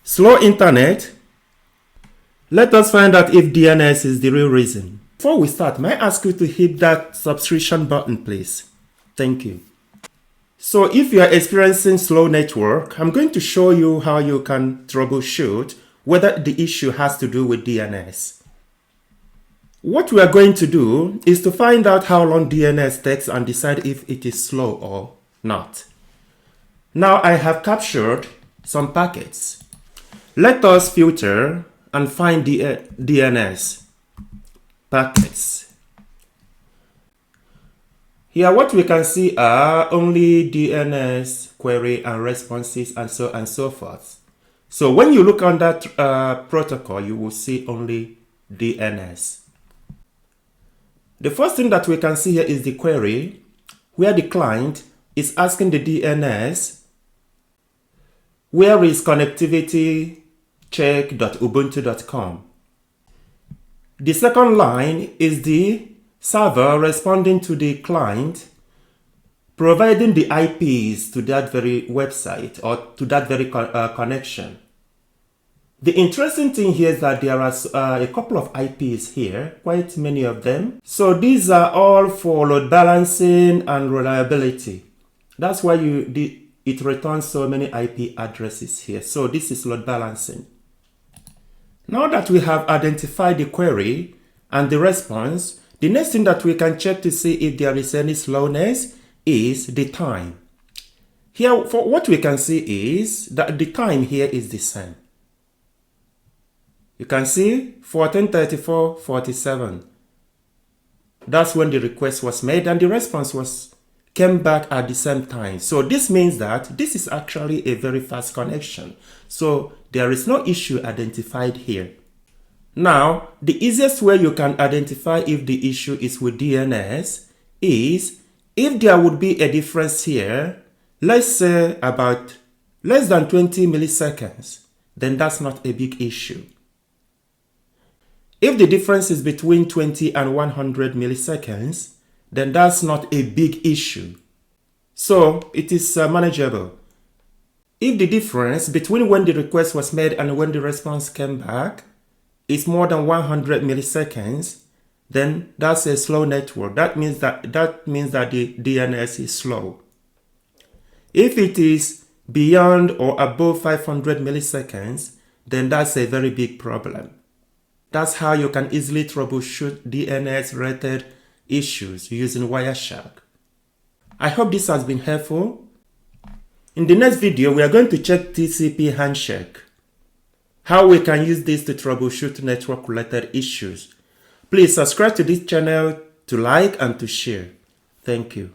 Slow internet. Let us find out if DNS is the real reason. Before we start, may I ask you to hit that subscription button, please? Thank you. So if you are experiencing slow network, I'm going to show you how you can troubleshoot whether the issue has to do with DNS. What we are going to do is to find out how long DNS takes and decide if it is slow or not. Now I have captured some packets. Let us filter and find the DNS packets. Here what we can see are only DNS query and responses and so on and so forth. So when you look on that protocol, you will see only DNS. The first thing that we can see here is the query, where the client is asking the DNS, where is connectivity check.ubuntu.com. The second line is the server responding to the client, providing the IPs to that very website or to that very connection. The interesting thing here is that there are a couple of IPs here, quite many of them. So these are all for load balancing and reliability. That's why it returns so many IP addresses here. So this is load balancing. Now that we have identified the query and the response, the next thing that we can check to see if there is any slowness is the time. Here, for what we can see is that the time here is the same. You can see 14:34:47. That's when the request was made and the response came back at the same time. So this means that this is actually a very fast connection. So there is no issue identified here. Now, the easiest way you can identify if the issue is with DNS is if there would be a difference here, let's say about less than 20 milliseconds, then that's not a big issue. If the difference is between 20 and 100 milliseconds, then that's not a big issue. So it is manageable. If the difference between when the request was made and when the response came back is more than 100 milliseconds, then that's a slow network. That means that the DNS is slow. If it is beyond or above 500 milliseconds, then that's a very big problem. That's how you can easily troubleshoot DNS-related issues using Wireshark. I hope this has been helpful. In the next video, we are going to check TCP handshake, how we can use this to troubleshoot network-related issues. Please subscribe to this channel to like and to share. Thank you.